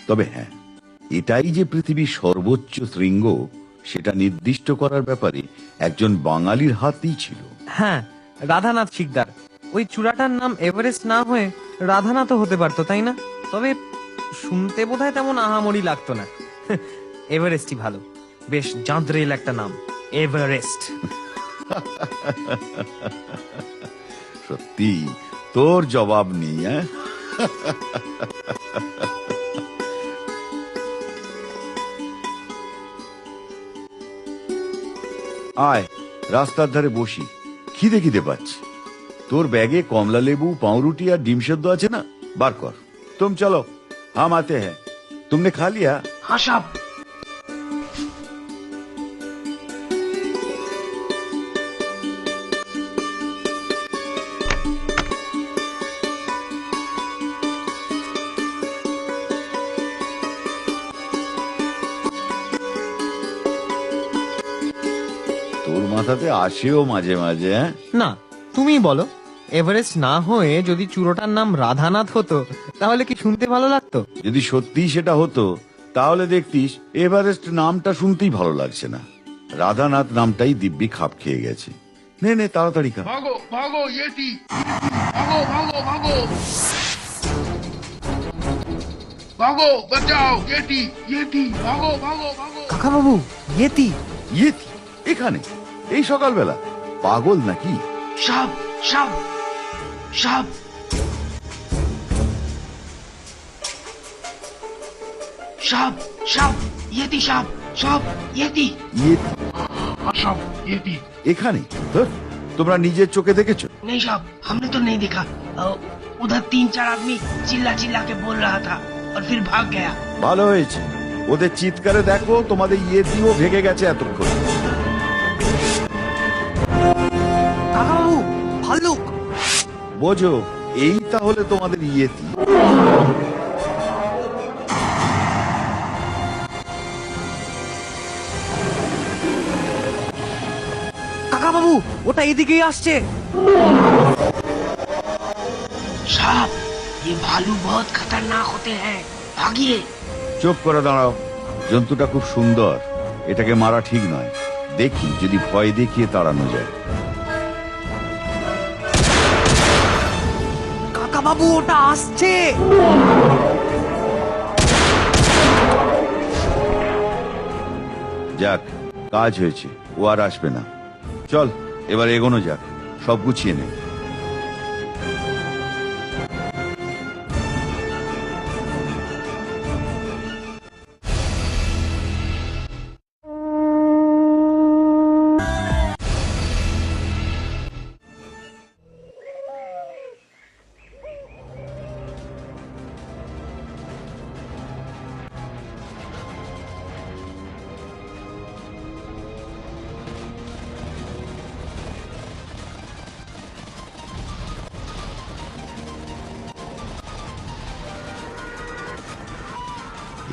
তবে হ্যাঁ, এটাই যে পৃথিবীর সর্বোচ্চ শৃঙ্গ সেটা নির্দিষ্ট করার ব্যাপারে একজন বাঙালির হাতেই ছিল। হ্যাঁ, রাধানাথ শিকদার। ওই চূড়াটার নাম এভারেস্ট না হয়ে রাধানাথও হতে পারতো, তাই না? তবে শুনতে বোধহয় তেমন আহামরি লাগতো না। এভারেস্টই ভালো, বেশ জাঁদরেল একটা নাম, এভারেস্ট। সত্যি তোর জবাব নেই। আয় রাস্তার ধারে বসি, খিদে খিদে পাচ্ছি। তোর ব্যাগে কমলা লেবু, পাউরুটি আর ডিম সেদ্ধ আছে না? বার কর। তুম চলো, হাম আতে হ্যাঁ। तुमने खा लिया? हाँ साहब। তোর মাথাতে আসেও মাঝে মাঝে। না, তুমি বলো, এভারেস্ট না হয়ে যদি চূড়োটার নাম রাধানাথ হতো তাহলে কি শুনতে ভালো লাগতো? যদি সত্যি সেটা হতো তাহলে দেখতিস এভারেস্ট নামটা শুনতেই ভালো লাগছে না, রাধানাথ নামটাই দিব্যি খাপ খেয়ে গেছে। নে নে তাড়াতাড়ি খা। भागो भागो येती, भागो भागो भागो, भागो बचाओ येती येती, भागो भागो भागो। কাকা বাবু, ইয়েতি! ইয়েতি এখানে এই সকালবেলা? পাগল নাকি? साहब साहब साहब साहब साहब येती साहब साहब येती। ইয়েতি हाँ साहब येती। এখানে? ধুর, তোমরা নিজের চোখে দেখেছো? नहीं साहब, हमने तो नहीं देखा। उधर 3-4 आदमी चिल्ला चिल्ला के बोल रहा था और फिर भाग गया। ভালো হয়েছে, ওদের চিৎকারে দেখো তোমাদের ইয়েতিও ভেঙে গেছে এতক্ষণ। কাকা বাবু, ভাল্লুক! বোঝো, এই তাহলে তোমাদের ইয়েতি। কাকা বাবু, ওটা এদিকেই আসছে। साहब ये भालू बहुत खतरनाक होते हैं, भागिए। চুপ করে দাঁড়াও, জন্তুটা খুব সুন্দর, এটাকে মারা ঠিক নয়। দেখি যদি ভয় দেখিয়ে তাড়ানো যায়। কাকা বাবু, ওটা আসছে। যাক, কাজ হয়েছে, ও আর আসবে না। চল এবার এগোনো যাক, সব গুছিয়ে নে।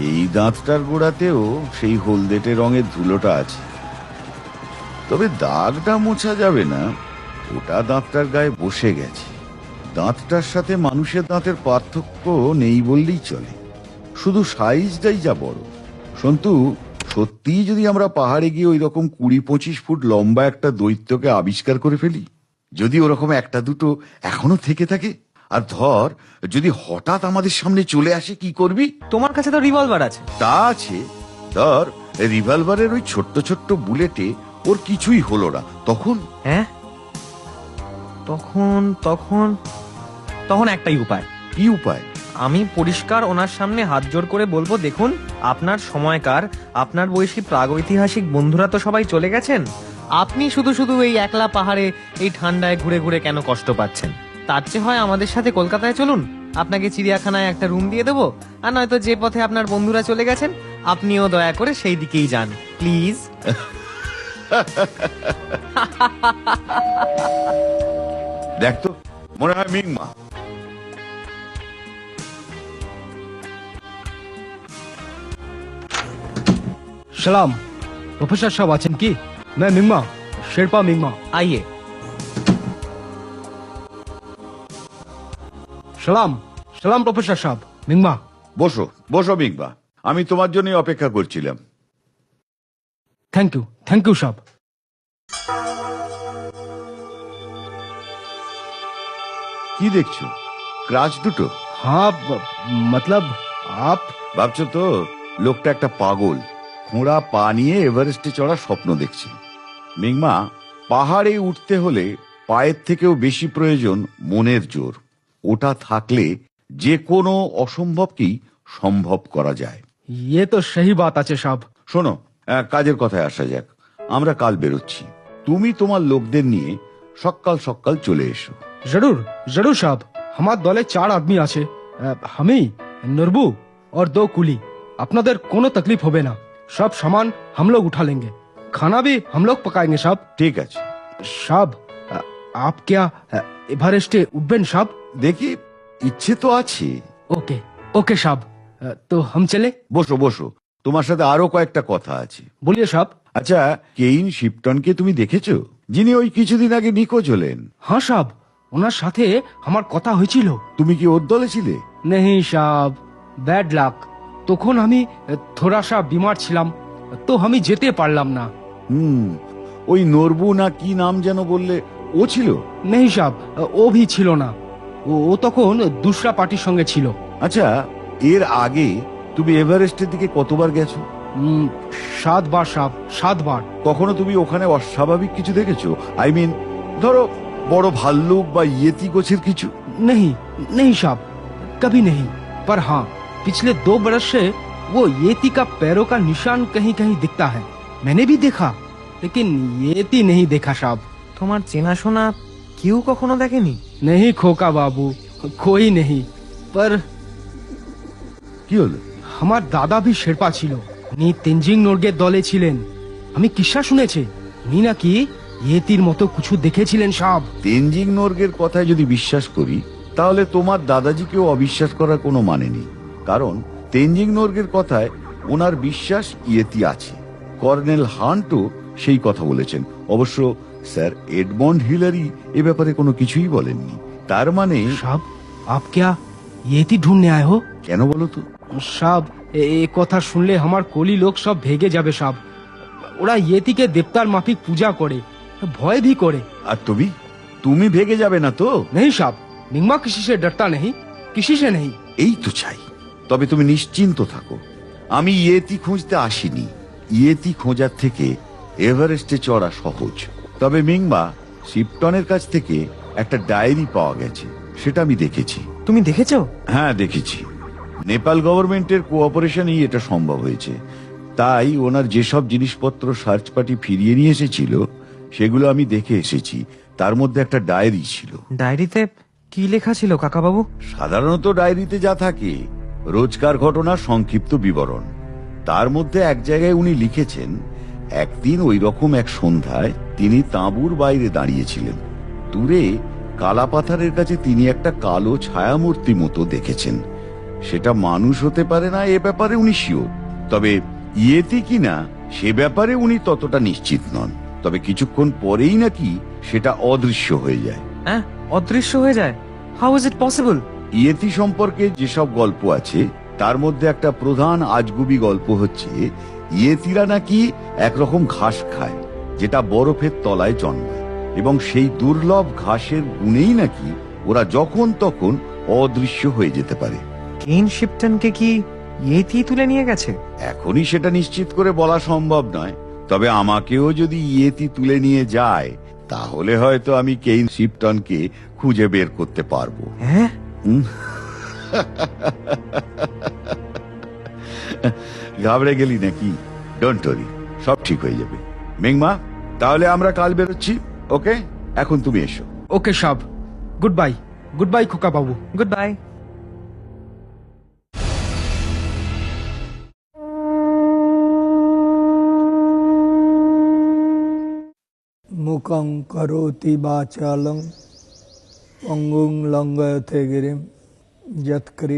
এই দাঁতটার গোড়াতেও সেই হলদেটে রঙের ধুলোটা আছে, তবে দাগটা মোছা যাবে না, ওটা দাঁতটার গায়ে বসে গেছে। দাঁতটার সাথে মানুষের দাঁতের পার্থক্য নেই বললেই চলে, শুধু সাইজটাই যা বড়। সন্তু, সত্যি যদি আমরা পাহাড়ে গিয়ে ওই রকম 20-25 ফুট লম্বা একটা দৈত্যকে আবিষ্কার করে ফেলি, যদি ওরকম একটা দুটো এখনো থেকে থাকে, আর ধর যদি হঠাৎ আমাদের সামনে চলে আসে, কি করবি? তোমার কাছে তো রিভলভার আছে। তা আছে, ধর রিভলভারের ওই ছোট্ট ছোট্ট বুলেটে ওর কিছুই হলো না, তখন? হ্যাঁ, তখন তখন তখন একটাই উপায়। কি উপায়? আমি পরিষ্কার ওনার সামনে হাত জোড় করে বলবো, দেখুন, আপনার সময়কার, আপনার বয়সী প্রাগৈতিহাসিক বন্ধুরা তো সবাই চলে গেছেন, আপনি শুধু শুধু এই একলা পাহাড়ে এই ঠান্ডায় ঘুরে ঘুরে কেন কষ্ট পাচ্ছেন? তার চেয়ে হয় আমাদের সাথে কলকাতায় চলুন, আপনাকে চিড়িয়াখানায় একটা রুম দিয়ে দেবো, আর নয়তো যে পথে আপনার বন্ধুরা চলে গেছেন আপনিও দয়া করে সেই দিকেই যান, প্লিজ। দেখ তো, মনে হয় মিংমা। सलाम प्रोफेसर साहब आचन की मैं मिंगमा शेरपा मिंगमा आइए। सलाम सलाम प्रोफेसर साहब मिंगमा বসো বসো মিংবা, আমি তোমার জন্যই অপেক্ষা করছিলাম। थैंक यू साहब। কি দেখছো? ক্রাচ দুটো? हाँ मतलब आप ভাবছো তো লোকটা একটা পাগল, খোঁড়া পা নিয়ে এভারেস্টে চড়ার স্বপ্ন দেখছে। মিংমা, পাহাড়ে উঠতে হলে পায়ের থেকেও বেশি প্রয়োজন মনের জোর। ওটা থাকলে যে কোনো অসম্ভবকেই সম্ভব করা যায়। ये तो सही बात আছে साहब। শোনো, কাজের কথায় আসা যাক। আমরা কাল বেরোচ্ছি, তুমি তোমার লোকদের নিয়ে সকাল সকাল চলে এসো। जरूर जरूर साहब। हमार দলে 4 आदमी আছে, আমি, नरबू और 2 कुली। আপনাদের কোনো तकलीफ হবে না, सब सामान हम लोग उठा लेंगे, खाना भी हम लोग पकाएंगे साहब। ঠিক আছে, साहब आप क्या एवरेस्टे उठবেন साहब? দেখি, ইচ্ছে তো আছে। ओके ओके साहब, तो हम चले। বসো বসো, তোমার সাথে আরো কয়েকটা কথা আছে। बोलिए साहब। আচ্ছা, কেইন শিপটনকে তুমি দেখেছো, যিনি ওই কিছুদিন আগে নিখোঁজ হলেন? हाँ साहब, ওনার সাথে আমার কথা হয়েছিল। তুমি কি ওর দলে ছিলে? नहीं साहब, ব্যাড লাক। তখন আমি থোড়া সা বিমার ছিলাম, তো আমি যেতে পারলাম না। ওই নরবু না কি নাম যেন বললে, ও ছিল? नहीं साहब, ও भी ছিল না, ও তখন দুসরা পার্টির সঙ্গে ছিল। আচ্ছা, এর আগে তুমি এভারেস্টের দিকে কতবার গেছো? 7 বার সাহেব, 7 বার। কখনো তুমি ওখানে অস্বাভাবিক কিছু দেখেছো? আই মিন, ধরো বড় ভাল্লুক বা ইয়েতি গোছের কিছু? नहीं नहीं साहब, कभी नहीं। पर हाँ, पिछले 2 बरस से वो येती का पैरों का निशान कहीं कहीं दिखता है। मैंने भी देखा, लेकिन येती नहीं देखा साहब। তোমার চেনাশোনা কেউ কখনো দেখেনি? नहीं खोका बाबू, कोई नहीं। पर কি হলো? আমার দাদা ভি শেরপা ছিল, উনি তেনজিং নোরগের দলে ছিলেন। আমি কিসা শুনেছি উনি নাকি ইয়েতির মতো কিছু দেখেছিলেন সাহেব। তেনজিং নোরগের কথায় যদি বিশ্বাস করি, তাহলে তোমার দাদাজিকেও অবিশ্বাস করার কোনো মানে নেই। কারণ তেনজিং নোরগের কথায় ওনার বিশ্বাস ইয়েতি আছে। কর্নেল হান্টও সেই কথা বলেছেন। অবশ্য স্যার এডমন্ড হিলারি এ ব্যাপারে কোনো কিছুই বলেননি। তার মানে সাহেব, আপ क्या ইয়েতি ঢুঁড়নে আয়ে হো? কেন বলো তো? সাহেব, এ কথা শুনলে আমার কলি লোক সব ভেগে যাবে সাহেব। ওরা ইয়েতিকে দেবতার মাফিক পূজা করে, ভয় ভি করে। আর তুমি তুমি ভেগে যাবে না তো? नहीं साहब, निगमा किसी से डरता नहीं, किसी से नहीं। এই তো চাই। তবে তুমি নিশ্চিন্ত থাকো, আমি ইয়েতি খুঁজতে আসিনি। ইয়েতি খোঁজার থেকে এভারেস্টে চড়া সহজ। তবে মিংমা, শিপটনের কাছ থেকে একটা ডায়েরি পাওয়া গেছে, সেটা আমি দেখেছি। তুমি দেখেছো? হ্যাঁ, দেখেছি। নেপাল গভর্নমেন্টের কোঅপারেশনেই এটা সম্ভব হয়েছে। তাই ওনার যেসব জিনিসপত্র সার্চ পার্টি ফিরিয়ে নিয়ে এসেছিল, সেগুলো আমি দেখে এসেছি। তার মধ্যে একটা ডায়েরি ছিল। ডায়েরিতে কি লেখা ছিল কাকাবাবু? সাধারণত ডায়েরিতে যা থাকে, রোজকার ঘটনার সংক্ষিপ্ত বিবরণ। তার মধ্যে এক জায়গায় উনি লিখেছেন, একদিন ওই রকম এক সন্ধ্যায় তিনি তাঁবুর বাইরে দাঁড়িয়েছিলেন। দূরে কালাপাথারের কাছে তিনি একটা কালো ছায়ামূর্তি মতো দেখেছেন। সেটা মানুষ হতে পারে না, এ ব্যাপারে উনি শিওর। তবে ইয়েতি কিনা সে ব্যাপারে উনি ততটা নিশ্চিত নন। তবে কিছুক্ষণ পরেই নাকি সেটা অদৃশ্য হয়ে যায়। হ্যাঁ, অদৃশ্য হয়ে যায়? How is it possible? Yeti সম্পর্কে যেসব গল্প আছে, তার মধ্যে একটা প্রধান আজগুবি গল্প হচ্ছে, ইয়েতিরা নাকি একরকম ঘাস খায় যেটা বরফের তলায় জন্মায়, এবং সেই দুর্লভ ঘাসের গুণেই নাকি ওরা যখন তখন অদৃশ্য হয়ে যেতে পারে। কেইন শিপটনকে কি ইয়েতি তুলে নিয়ে গেছে? এখনই সেটা নিশ্চিত করে বলা সম্ভব নয়। তবে আমাকেও যদি ইয়েতি তুলে নিয়ে যায়, তাহলে হয়তো আমি কেইন শিপটনকে খুঁজে বের করতে পারবো। হ্যাঁ, ঘাবড়ে গেলি নাকি? ডোন্ট ওয়ারি, সব ঠিক হয়ে যাবে। মিংমা, তাহলে আমরা কাল বেরোচ্ছি। ওকে, এখন তুমি এসো। ओके साहब, गुड बाय। गुड बाय खोका बाबू। Good bye. মুখং করোতি বাচালং পঙ্গুং লঙ্ঘয়তে গিরিম যৎকৃ